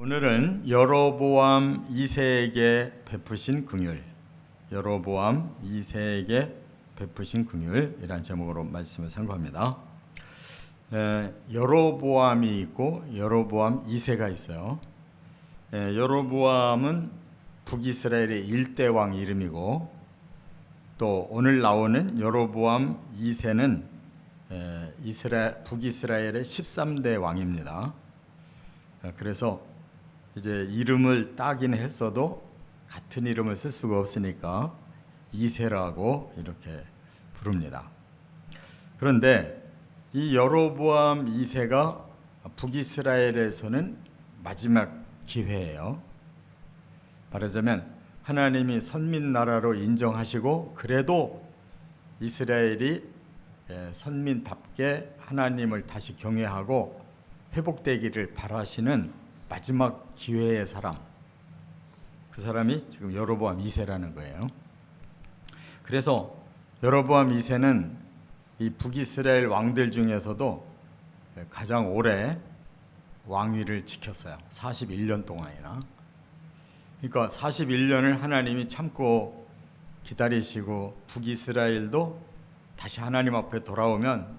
오늘은 여로보암 2세에게 베푸신 긍휼, 여로보암 2세에게 베푸신 긍휼이라는 제목으로 말씀을 상고합니다. 여로보암이 있고 여로보암 2세가 있어요. 여로보암은 북이스라엘의 1대 왕 이름이고, 또 오늘 나오는 여로보암 2세는 북이스라엘의 13대 왕입니다. 그래서 이제 이름을 따긴 했어도 같은 이름을 쓸 수가 없으니까 2세라고 이렇게 부릅니다. 그런데 이 여로보암 2세가 북이스라엘에서는 마지막 기회예요. 말하자면 하나님이 선민나라로 인정하시고, 그래도 이스라엘이 선민답게 하나님을 다시 경외하고 회복되기를 바라시는 마지막 기회의 사람, 그 사람이 지금 여로보암 2세라는 거예요. 그래서 여로보암 2세는 이 북이스라엘 왕들 중에서도 가장 오래 왕위를 지켰어요. 41년 동안이나. 그러니까 41년을 하나님이 참고 기다리시고, 북이스라엘도 다시 하나님 앞에 돌아오면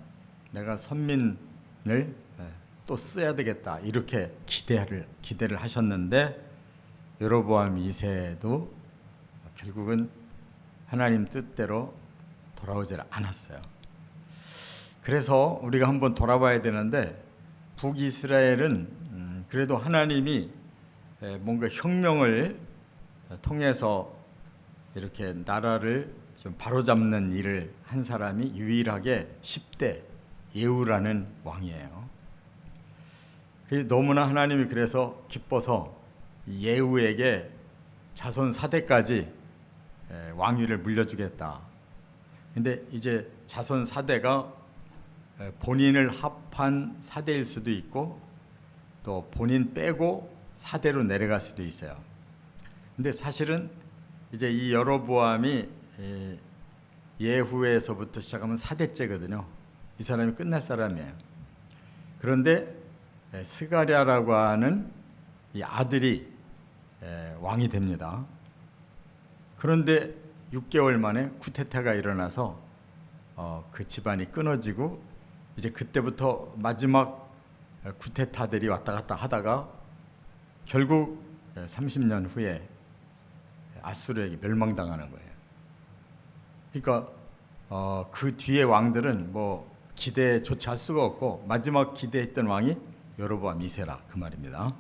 내가 선민을 또 써야 되겠다, 이렇게 기대를 하셨는데, 여로보암 2세도 결국은 하나님 뜻대로 돌아오질 않았어요. 그래서 우리가 한번 돌아봐야 되는데, 북이스라엘은 그래도 하나님이 뭔가 혁명을 통해서 이렇게 나라를 좀 바로잡는 일을 한 사람이 유일하게 10대 예후라는 왕이에요. 너무나 하나님이 그래서 기뻐서 예후에게 자손 4대까지 왕위를 물려주겠다. 근데 이제 자손 4대가 본인을 합한 4대일 수도 있고, 또 본인 빼고 4대로 내려갈 수도 있어요. 근데 사실은 이제 이 여로보암이 예후에서부터 시작하면 4대째거든요. 이 사람이 끝날 사람이에요. 그런데 스가랴라고 하는 이 아들이 왕이 됩니다. 그런데 6개월 만에 쿠데타가 일어나서 그 집안이 끊어지고, 이제 그때부터 마지막 쿠데타들이 왔다 갔다 하다가 결국 30년 후에 아수르에게 멸망당하는 거예요. 그러니까 그 뒤에 왕들은 뭐 기대조차 할 수가 없고, 마지막 기대했던 왕이 여로보암 2세라, 그 말입니다.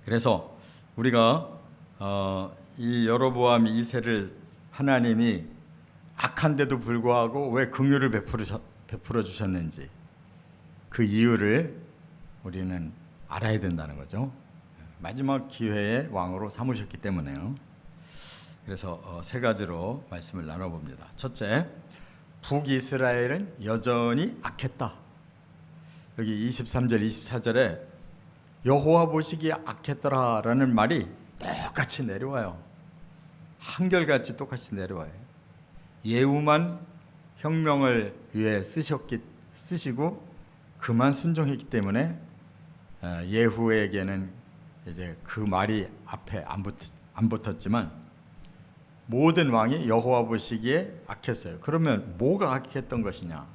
그래서 우리가 이 여로보암 2세를 하나님이 악한데도 불구하고 왜 긍휼을 베풀어 주셨는지, 그 이유를 우리는 알아야 된다는 거죠. 마지막 기회의 왕으로 삼으셨기 때문에요. 그래서 세 가지로 말씀을 나눠봅니다. 첫째, 북이스라엘은 여전히 악했다. 여기 23절 24절에 여호와 보시기에 악했더라라는 말이 똑같이 내려와요. 한결같이 똑같이 내려와요. 예후만 혁명을 위해 쓰시고 그만 순종했기 때문에 예후에게는 이제 그 말이 앞에 안 붙었지만, 모든 왕이 여호와 보시기에 악했어요. 그러면 뭐가 악했던 것이냐?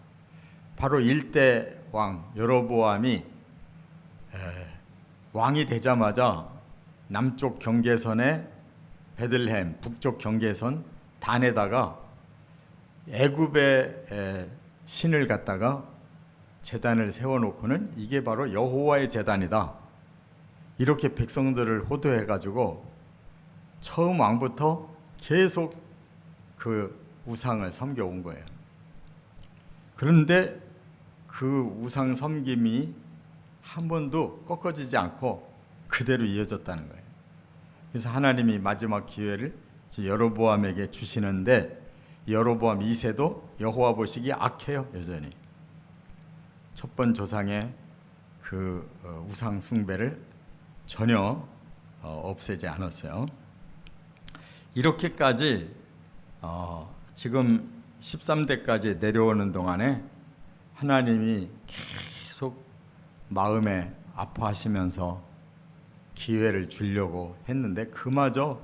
바로 1대 왕 여로보암이 왕이 되자마자 남쪽 경계선에 베들레헴, 북쪽 경계선 단에다가 애굽의 신을 갖다가 제단을 세워놓고는 이게 바로 여호와의 제단이다, 이렇게 백성들을 호도해가지고 처음 왕부터 계속 그 우상을 섬겨온 거예요. 그런데 그 우상 섬김이 한 번도 꺾어지지 않고 그대로 이어졌다는 거예요. 그래서 하나님이 마지막 기회를 여로보암에게 주시는데, 여로보암 2세도 여호와 보시기에 악해요. 여전히 첫 번 조상의 그 우상 숭배를 전혀 없애지 않았어요. 이렇게까지 지금 13대까지 내려오는 동안에 하나님이 계속 마음에 아파하시면서 기회를 주려고 했는데 그마저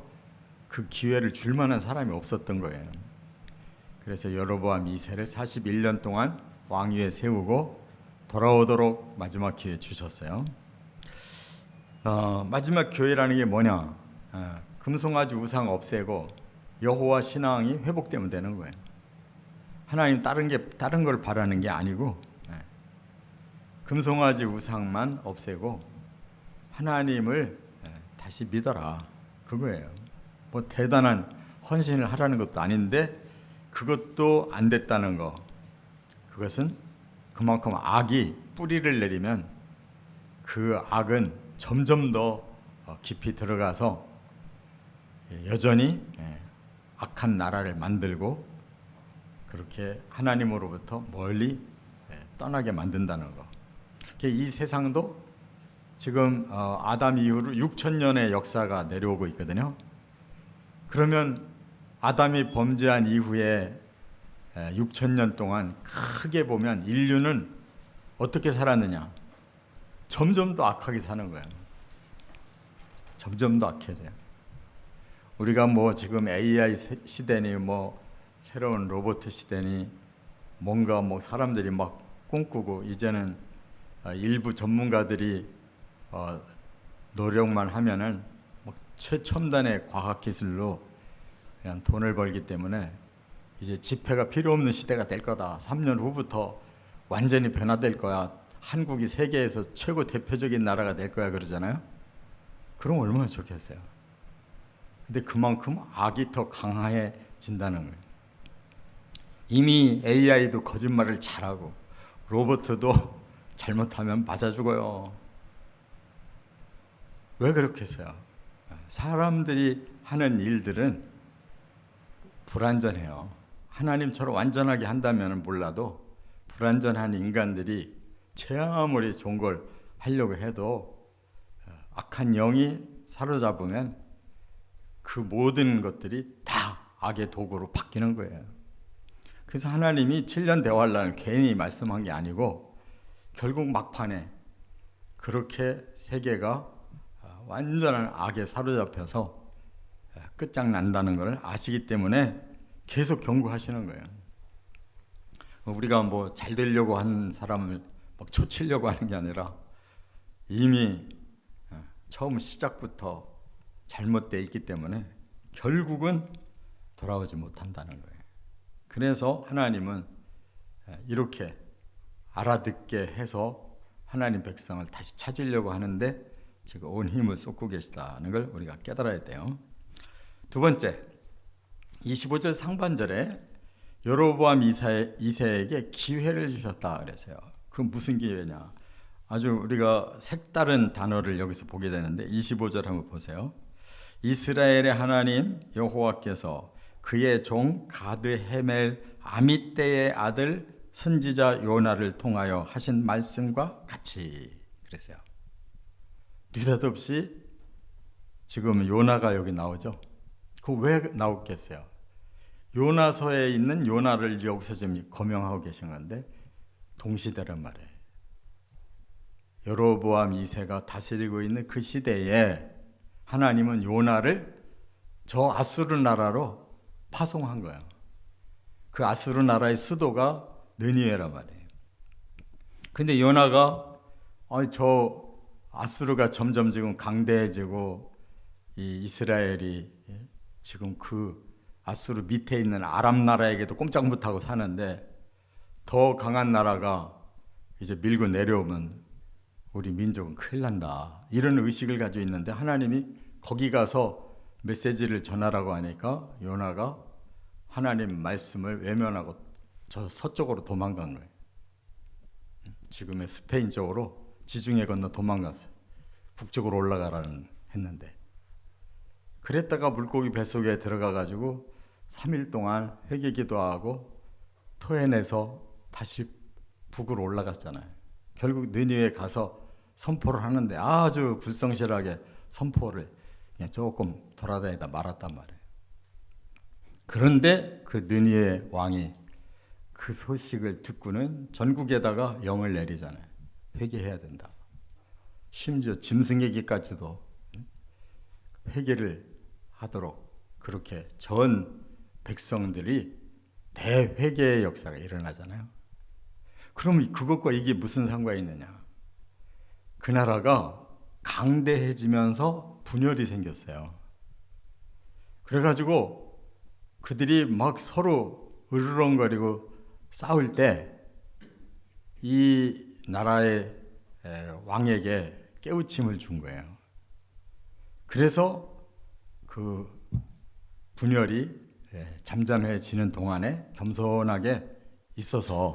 그 기회를 줄 만한 사람이 없었던 거예요. 그래서 여로보암 2세를 41년 동안 왕위에 세우고 돌아오도록 마지막 기회 주셨어요. 마지막 기회라는 게 뭐냐? 금송아지 우상 없애고 여호와 신앙이 회복되면 되는 거예요. 하나님 다른 걸 바라는 게 아니고 금송아지 우상만 없애고 하나님을 다시 믿어라, 그거예요. 뭐 대단한 헌신을 하라는 것도 아닌데 그것도 안 됐다는 거, 그것은 그만큼 악이 뿌리를 내리면 그 악은 점점 더 깊이 들어가서 여전히 악한 나라를 만들고 그렇게 하나님으로부터 멀리 떠나게 만든다는 거. 이 세상도 지금 아담 이후로 6,000년의 역사가 내려오고 있거든요. 그러면 아담이 범죄한 이후에 6,000년 동안 크게 보면 인류는 어떻게 살았느냐? 점점 더 악하게 사는 거예요. 점점 더 악해져요. 우리가 뭐 지금 AI 시대니 뭐 새로운 로봇 시대니 뭔가 뭐 사람들이 막 꿈꾸고 이제는 일부 전문가들이 노력만 하면은 뭐 최첨단의 과학 기술로 그냥 돈을 벌기 때문에 이제 지폐가 필요 없는 시대가 될 거다. 3년 후부터 완전히 변화될 거야. 한국이 세계에서 최고 대표적인 나라가 될 거야 그러잖아요. 그럼 얼마나 좋겠어요. 근데 그만큼 악이 더 강해진다는 거예요. 이미 AI도 거짓말을 잘하고 로봇도 잘못하면 맞아 죽어요. 왜 그렇겠어요? 사람들이 하는 일들은 불완전해요. 하나님처럼 완전하게 한다면 몰라도 불완전한 인간들이 아무리 좋은 걸 하려고 해도 악한 영이 사로잡으면 그 모든 것들이 다 악의 도구로 바뀌는 거예요. 그래서 하나님이 7년 대환란을 괜히 말씀한 게 아니고 결국 막판에 그렇게 세계가 완전한 악에 사로잡혀서 끝장난다는 걸 아시기 때문에 계속 경고하시는 거예요. 우리가 뭐 잘 되려고 하는 사람을 막 초치려고 하는 게 아니라 이미 처음 시작부터 잘못되어 있기 때문에 결국은 돌아오지 못한다는 거예요. 그래서 하나님은 이렇게 알아듣게 해서 하나님 백성을 다시 찾으려고 하는데 지금 온 힘을 쏟고 계시다는 걸 우리가 깨달아야 돼요. 두 번째, 25절 상반절에 여로보암 2세에게 기회를 주셨다 그랬어요. 그 무슨 기회냐? 아주 우리가 색다른 단어를 여기서 보게 되는데 25절 한번 보세요. 이스라엘의 하나님 여호와께서 그의 종 가드 헤멜 아미떼의 아들 선지자 요나를 통하여 하신 말씀과 같이 그랬어요. 느닷없이 지금 요나가 여기 나오죠. 그 왜 나오겠어요? 요나서에 있는 요나를 여기서 지금 거명하고 계신 건데 동시대란 말이에요. 여로보암 2세가 다스리고 있는 그 시대에 하나님은 요나를 저 아수르 나라로 파송한 거예요. 그 아수르 나라의 수도가 느니웨란 말이에요. 근데 요나가 저 아수르가 점점 지금 강대해지고 이 이스라엘이 지금 그 아수르 밑에 있는 아람 나라에게도 꼼짝 못하고 사는데 더 강한 나라가 이제 밀고 내려오면 우리 민족은 큰일 난다. 이런 의식을 가지고 있는데 하나님이 거기 가서 메시지를 전하라고 하니까 요나가 하나님 말씀을 외면하고 저 서쪽으로 도망간 거예요. 지금의 스페인 쪽으로 지중해 건너 도망갔어요. 북쪽으로 올라가라는 했는데 그랬다가 물고기 뱃속에 들어가 가지고 3일 동안 회개 기도하고 토해내서 다시 북으로 올라갔잖아요. 결국 느니웨에 가서 선포를 하는데 아주 불성실하게 선포를 그냥 조금 돌아다니다 말았단 말이에요. 그런데 그 느니웨 왕이 그 소식을 듣고는 전국에다가 영을 내리잖아요. 회개해야 된다. 심지어 짐승에게까지도 대회개를 하도록 그렇게 전 백성들이 대회개의 역사가 일어나잖아요. 그럼 그것과 이게 무슨 상관이 있느냐? 그 나라가 강대해지면서 분열이 생겼어요. 그래가지고 그들이 막 서로 으르렁거리고 싸울 때 이 나라의 왕에게 깨우침을 준 거예요. 그래서 그 분열이 잠잠해지는 동안에 겸손하게 있어서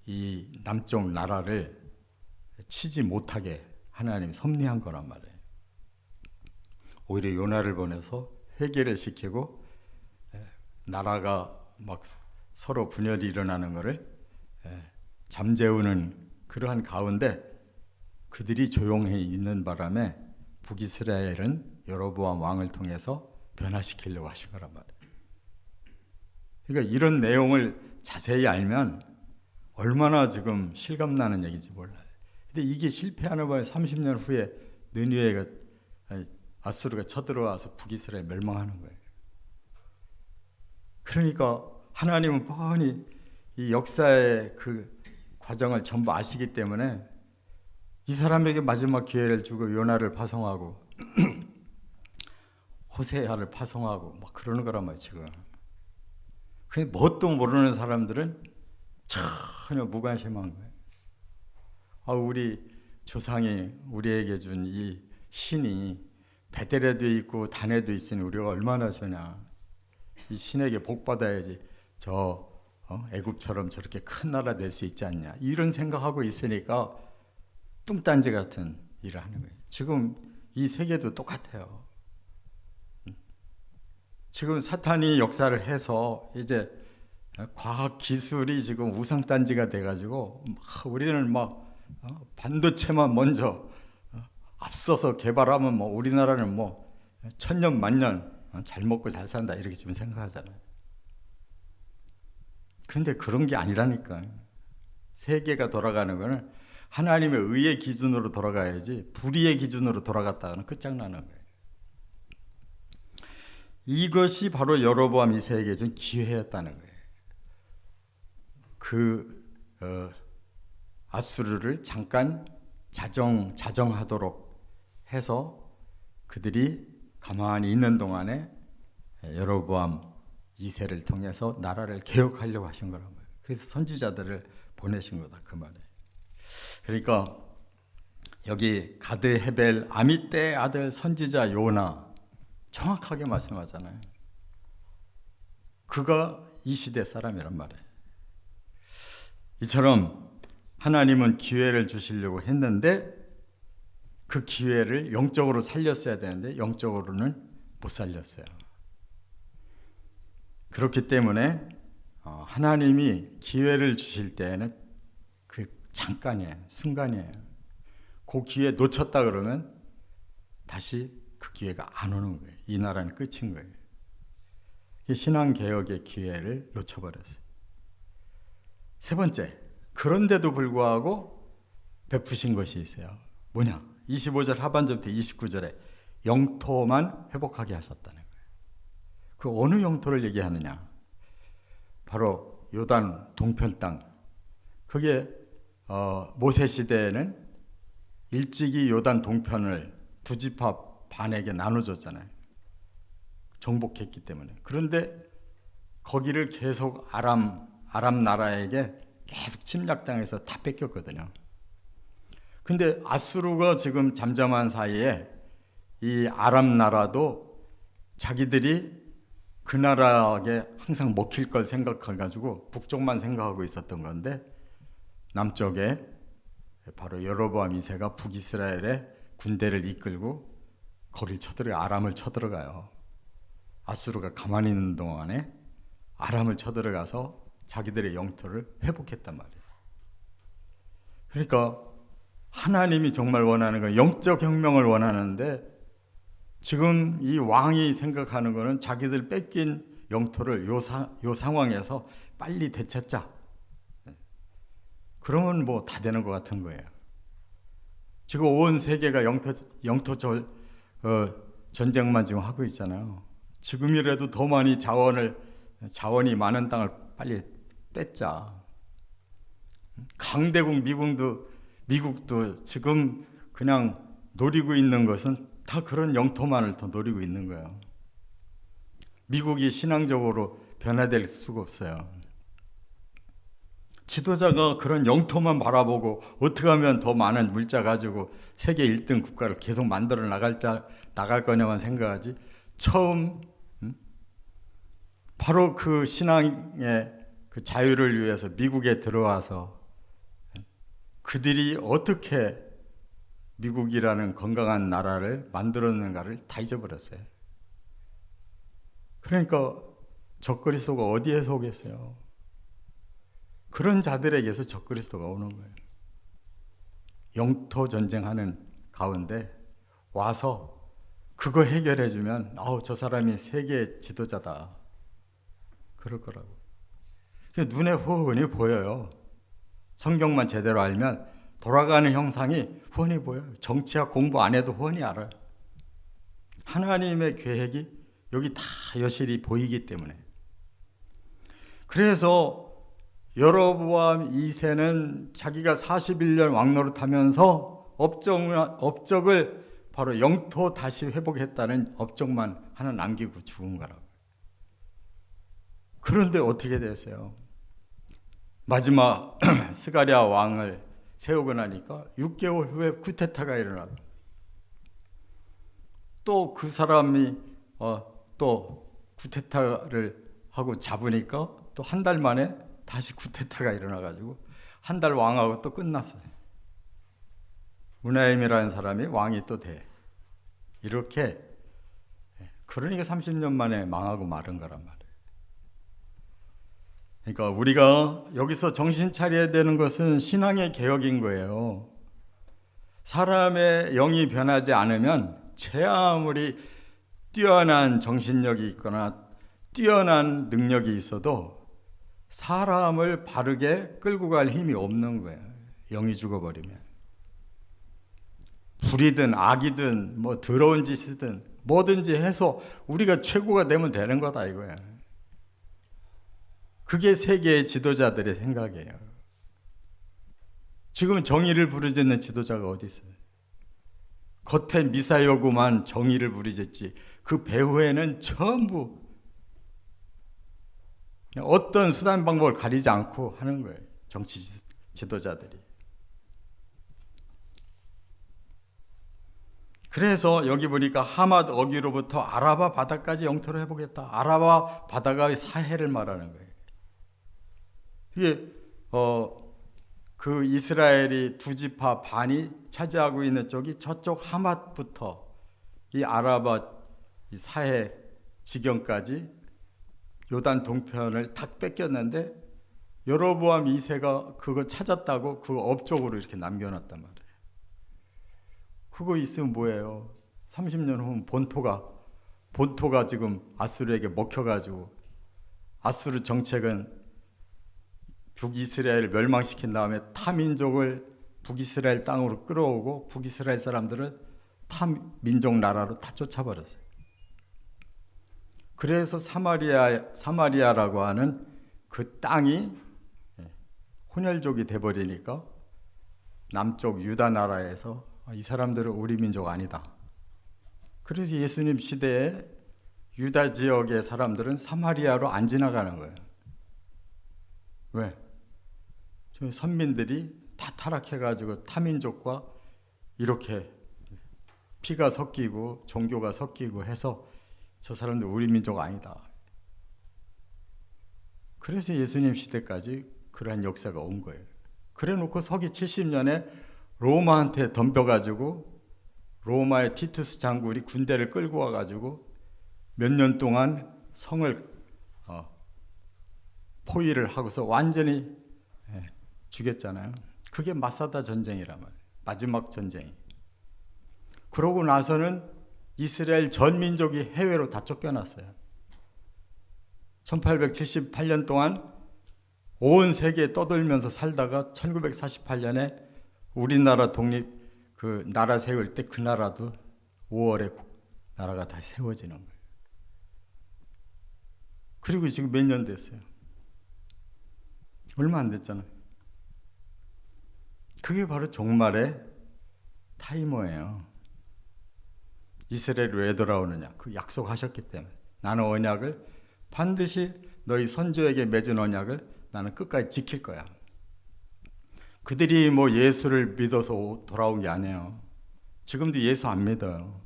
이 남쪽 나라를 치지 못하게 하나님이 섭리한 거란 말이에요. 오히려 요나를 보내서 회개를 시키고 나라가 막 서로 분열이 일어나는 것을 잠재우는 그러한 가운데 그들이 조용히 있는 바람에 북이스라엘은 여로보암 왕을 통해서 변화시키려고 하신 거란 말이에요. 그러니까 이런 내용을 자세히 알면 얼마나 지금 실감나는 얘기인지 몰라요. 근데 이게 실패하는 바에 30년 후에 느니웨가 아수르가 쳐들어와서 북이스라엘 멸망하는 거예요. 그러니까 하나님은 뻔히 이 역사의 그 과정을 전부 아시기 때문에 이 사람에게 마지막 기회를 주고 요나를 파송하고 호세아를 파송하고 막 그러는 거란 말이에요 지금. 근데 뭣도 모르는 사람들은 전혀 무관심한 거예요. 우리 조상이 우리에게 준 이 신이 베델에도 있고 단에도 있으니 우리가 얼마나 좋냐. 이 신에게 복 받아야지 애굽처럼 저렇게 큰 나라 될 수 있지 않냐. 이런 생각하고 있으니까 뚱딴지 같은 일을 하는 거예요. 지금 이 세계도 똑같아요. 지금 사탄이 역사를 해서 이제 과학 기술이 지금 우상단지가 돼가지고 우리는 막 반도체만 먼저 앞서서 개발하면 우리나라는 천년 만년 잘 먹고 잘 산다 이렇게 지금 생각하잖아요. 근데 그런 게 아니라니까. 세계가 돌아가는 거는 하나님의 의의 기준으로 돌아가야지 불의의 기준으로 돌아갔다가는 끝장나는 거예요. 이것이 바로 여로보암 2세에게 준 기회였다는 거예요. 아수르를 잠깐 자정하도록 해서 그들이 가만히 있는 동안에 여로보암 2세를 통해서 나라를 개혁하려고 하신 거란 말이에요. 그래서 선지자들을 보내신 거다 그 말이에요. 그러니까 여기 가드 헤벨 아미떼의 아들 선지자 요나 정확하게 말씀하잖아요. 그가 이 시대 사람이란 말이에요. 이처럼 하나님은 기회를 주시려고 했는데 그 기회를 영적으로 살렸어야 되는데 영적으로는 못 살렸어요. 그렇기 때문에 하나님이 기회를 주실 때에는 그 잠깐이에요. 순간이에요. 그 기회 놓쳤다 그러면 다시 그 기회가 안 오는 거예요. 이 나라는 끝인 거예요. 이 신앙개혁의 기회를 놓쳐버렸어요. 세 번째, 그런데도 불구하고 베푸신 것이 있어요. 뭐냐? 25절 하반절부터 29절에 영토만 회복하게 하셨다는 거예요. 그 어느 영토를 얘기하느냐? 바로 요단 동편 땅. 그게 모세 시대에는 일찍이 요단 동편을 두 지파 반에게 나눠줬잖아요. 정복했기 때문에. 그런데 거기를 계속 아람 나라에게 계속 침략당해서 다 뺏겼거든요. 근데 아수르가 지금 잠잠한 사이에 이 아람 나라도 자기들이 그 나라에 항상 먹힐 걸 생각해가지고 북쪽만 생각하고 있었던 건데 남쪽에 바로 여로보암 2세가 북이스라엘의 군대를 이끌고 거길 아람을 쳐들어가요. 아수르가 가만히 있는 동안에 아람을 쳐들어가서 자기들의 영토를 회복했단 말이에요. 그러니까 하나님이 정말 원하는 건 영적 혁명을 원하는데 지금 이 왕이 생각하는 거는 자기들 뺏긴 영토를 요 상황에서 빨리 되찾자. 그러면 다 되는 것 같은 거예요. 지금 온 세계가 영토 전쟁만 지금 하고 있잖아요. 지금이라도 더 많이 자원이 많은 땅을 빨리 뺏자. 강대국 미국도 지금 그냥 노리고 있는 것은 다 그런 영토만을 더 노리고 있는 거예요. 미국이 신앙적으로 변화될 수가 없어요. 지도자가 그런 영토만 바라보고 어떻게 하면 더 많은 물자 가지고 세계 1등 국가를 계속 만들어 나갈 거냐만 생각하지, 처음 바로 그 신앙의 그 자유를 위해서 미국에 들어와서 그들이 어떻게 미국이라는 건강한 나라를 만들었는가를 다 잊어버렸어요. 그러니까 적그리스도가 어디에서 오겠어요? 그런 자들에게서 적그리스도가 오는 거예요. 영토 전쟁하는 가운데 와서 그거 해결해주면 저 사람이 세계 지도자다 그럴 거라고. 눈에 훤히 보여요. 성경만 제대로 알면 돌아가는 형상이 훤히 보여요. 정치학 공부 안 해도 훤히 알아요. 하나님의 계획이 여기 다 여실히 보이기 때문에. 그래서 여로보암 2세는 자기가 41년 왕노릇하면서 업적을 바로 영토 다시 회복했다는 업적만 하나 남기고 죽은 거라고. 그런데 어떻게 됐어요? 마지막 스가랴 왕을 세우고 나니까 6개월 후에 쿠데타가 일어나고, 또 그 사람이 또 쿠데타를 하고 잡으니까 또 한 달 만에 다시 쿠데타가 일어나가지고 한 달 왕하고 또 끝났어요. 우나임이라는 사람이 왕이 또 돼. 이렇게, 그러니까 30년 만에 망하고 마른 거란 말이에요. 그러니까 우리가 여기서 정신 차려야 되는 것은 신앙의 개혁인 거예요. 사람의 영이 변하지 않으면 제 아무리 뛰어난 정신력이 있거나 뛰어난 능력이 있어도 사람을 바르게 끌고 갈 힘이 없는 거예요. 영이 죽어버리면. 불이든 악이든 뭐 더러운 짓이든 뭐든지 해서 우리가 최고가 되면 되는 거다 이거야. 그게 세계의 지도자들의 생각이에요. 지금 정의를 부르짖는 지도자가 어디 있어요? 겉에 미사여구만 정의를 부르짖지 그 배후에는 전부 어떤 수단 방법을 가리지 않고 하는 거예요. 정치 지도자들이. 그래서 여기 보니까 하맛 어기로부터 아라바 바다까지 영토를 해보겠다. 아라바 바다가 사해를 말하는 거예요. 이게 그 이스라엘이 두 지파 반이 차지하고 있는 쪽이 저쪽 하맛부터 이 아라바 이 사해 지경까지 요단 동편을 다 뺏겼는데 여로보암 2세가 그거 찾았다고 그 업적으로 이렇게 남겨놨단 말이에요. 그거 있으면 뭐예요? 30년 후면 본토가 지금 아수르에게 먹혀가지고 아수르 정책은 북이스라엘을 멸망시킨 다음에 타민족을 북이스라엘 땅으로 끌어오고 북이스라엘 사람들을 타민족 나라로 다 쫓아버렸어요. 그래서 사마리아라고 하는 그 땅이 혼혈족이 돼버리니까 남쪽 유다 나라에서 이 사람들은 우리 민족 아니다. 그래서 예수님 시대에 유다 지역의 사람들은 사마리아로 안 지나가는 거예요. 왜? 저 선민들이 다 타락해가지고 타민족과 이렇게 피가 섞이고 종교가 섞이고 해서 저 사람들 우리 민족 아니다. 그래서 예수님 시대까지 그러한 역사가 온 거예요. 그래 놓고 서기 70년에 로마한테 덤벼가지고 로마의 티투스 장군이 군대를 끌고 와가지고 몇 년 동안 성을 포위를 하고서 완전히 죽였잖아요. 그게 마사다 전쟁이란 말이에요. 마지막 전쟁이. 그러고 나서는 이스라엘 전 민족이 해외로 다 쫓겨났어요. 1878년 동안 온 세계에 떠돌면서 살다가 1948년에 우리나라 독립 그 나라 세울 때 그 나라도 5월에 나라가 다시 세워지는 거예요. 그리고 지금 몇 년 됐어요? 얼마 안 됐잖아요. 그게 바로 종말의 타이머예요. 이스라엘이 왜 돌아오느냐? 그 약속하셨기 때문에. 나는 언약을 반드시 너희 선조에게 맺은 언약을 나는 끝까지 지킬 거야. 그들이 뭐 예수를 믿어서 돌아온 게 아니에요. 지금도 예수 안 믿어요.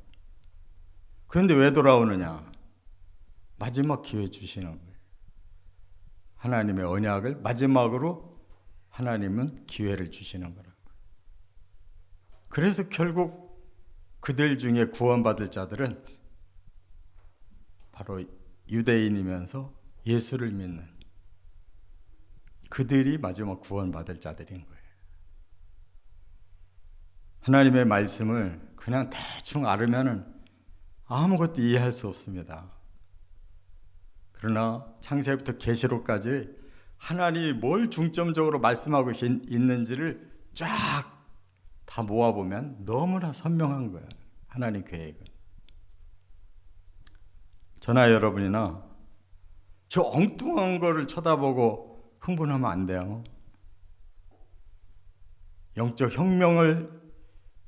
그런데 왜 돌아오느냐? 마지막 기회 주시는 거예요. 하나님의 언약을 마지막으로 하나님은 기회를 주시는 거라고. 그래서 결국 그들 중에 구원받을 자들은 바로 유대인이면서 예수를 믿는 그들이 마지막 구원받을 자들인 거예요. 하나님의 말씀을 그냥 대충 알으면 아무것도 이해할 수 없습니다. 그러나 창세기부터 계시록까지 하나님이 뭘 중점적으로 말씀하고 있는지를 쫙 다 모아보면 너무나 선명한 거예요. 하나님 계획은. 저나 여러분이나 저 엉뚱한 거를 쳐다보고 흥분하면 안 돼요. 영적 혁명을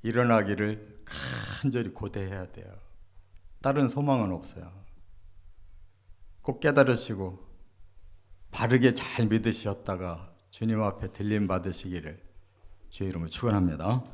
일어나기를 간절히 고대해야 돼요. 다른 소망은 없어요. 꼭 깨달으시고 바르게 잘 믿으셨다가 주님 앞에 들림 받으시기를 주의 이름으로 축원합니다.